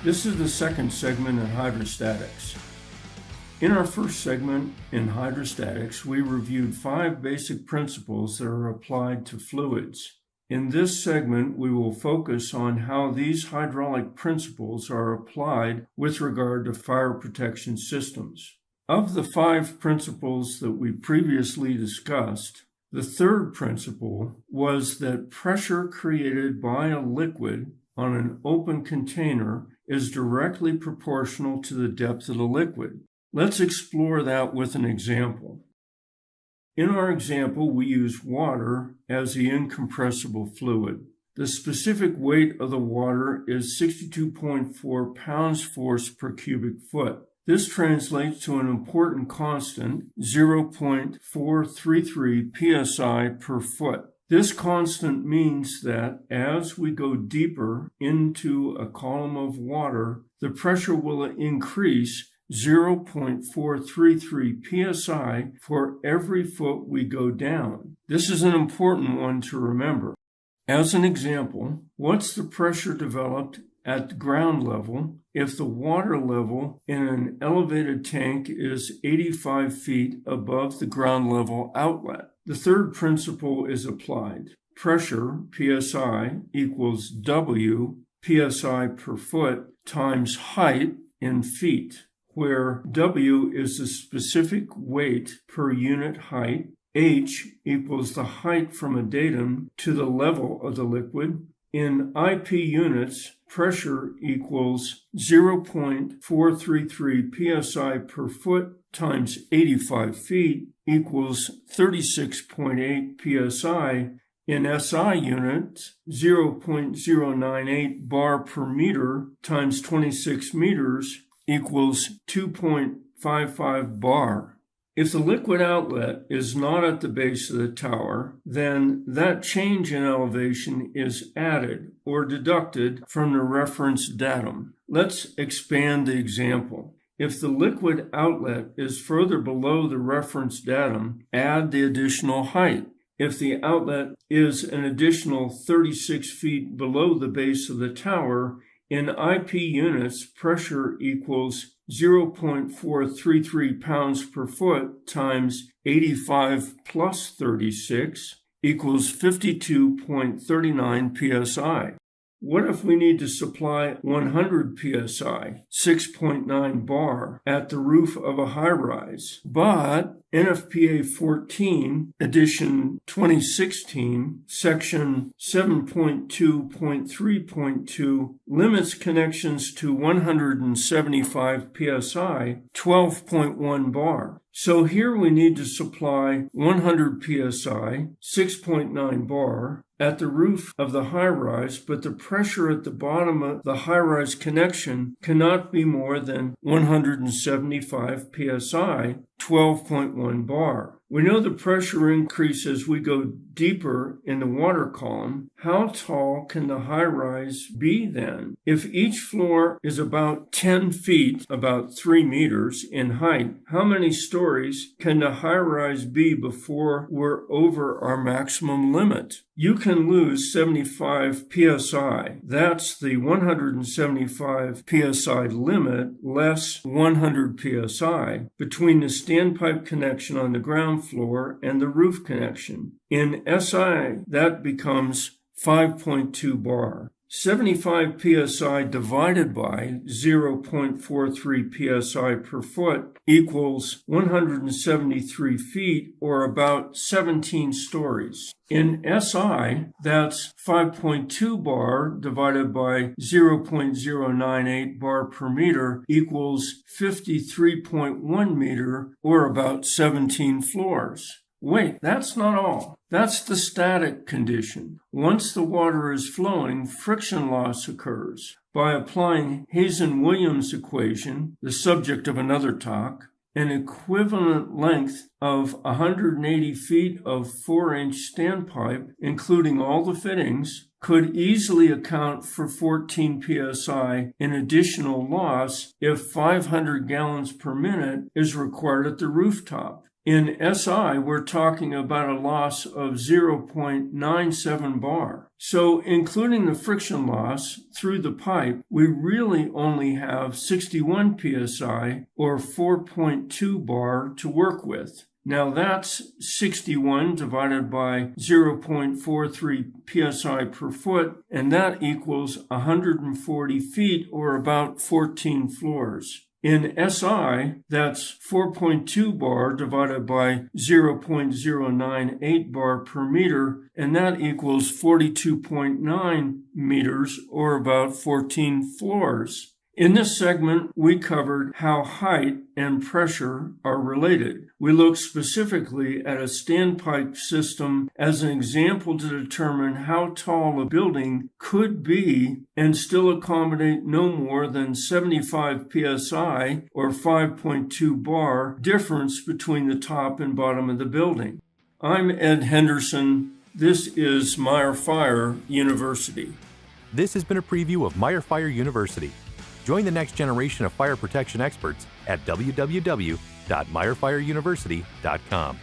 This is the second segment in hydrostatics. In our first segment in hydrostatics, we reviewed 5 basic principles that are applied to fluids. In this segment, we will focus on how these hydraulic principles are applied with regard to fire protection systems. Of the 5 principles that we previously discussed, the third principle was that pressure created by a liquid on an open container is directly proportional to the depth of the liquid. Let's explore that with an example. In our example, we use water as the incompressible fluid. The specific weight of the water is 62.4 pounds-force per cubic foot. This translates to an important constant, 0.433 psi per foot. This constant means that as we go deeper into a column of water, the pressure will increase 0.433 psi for every foot we go down. This is an important one to remember. As an example, what's the pressure developed at ground level if the water level in an elevated tank is 85 feet above the ground level outlet? The third principle is applied. Pressure, psi, equals W, psi per foot, times height in feet, where W is the specific weight per unit height, H equals the height from a datum to the level of the liquid. In IP units, pressure equals 0.433 psi per foot times 85 feet equals 36.8 psi. In SI units, 0.098 bar per meter times 26 meters equals 2.55 bar. If the liquid outlet is not at the base of the tower, then that change in elevation is added or deducted from the reference datum. Let's expand the example. If the liquid outlet is further below the reference datum, add the additional height. If the outlet is an additional 36 feet below the base of the tower, in IP units, pressure equals 0.433 pounds per foot times 85 plus 36 equals 52.39 psi. What if we need to supply 100 psi, 6.9 bar, at the roof of a high-rise, but NFPA 14, edition 2016, section 7.2.3.2 limits connections to 175 psi, 12.1 bar. So here we need to supply 100 psi, 6.9 bar, at the roof of the high-rise, but the pressure at the bottom of the high-rise connection cannot be more than 175 psi, 12.1 bar. We know the pressure increases as we go deeper in the water column. How tall can the high-rise be then? If each floor is about 10 feet, about 3 meters in height, how many stories can the high-rise be before we're over our maximum limit? You can lose 75 psi. That's the 175 psi limit less 100 psi between the standpipe connection on the ground floor and the roof connection. In SI, that becomes 5.2 bar. 75 psi divided by 0.43 psi per foot equals 173 feet, or about 17 stories. In SI, that's 5.2 bar divided by 0.098 bar per meter equals 53.1 meter, or about 17 floors. Wait, that's not all. That's the static condition. Once the water is flowing, friction loss occurs. By applying Hazen-Williams equation, the subject of another talk, an equivalent length of 180 feet of 4-inch standpipe, including all the fittings, could easily account for 14 psi in additional loss if 500 gallons per minute is required at the rooftop. In SI, we're talking about a loss of 0.97 bar. So including the friction loss through the pipe, we really only have 61 psi or 4.2 bar to work with. Now that's 61 divided by 0.43 psi per foot, and that equals 140 feet or about 14 floors. In SI, that's 4.2 bar divided by 0.098 bar per meter, and that equals 42.9 meters or about 14 floors. In this segment, we covered how height and pressure are related. We looked specifically at a standpipe system as an example to determine how tall a building could be and still accommodate no more than 75 psi or 5.2 bar difference between the top and bottom of the building. I'm Ed Henderson. This is Meyer Fire University. This has been a preview of Meyer Fire University. Join the next generation of fire protection experts at www.meyerfireuniversity.com.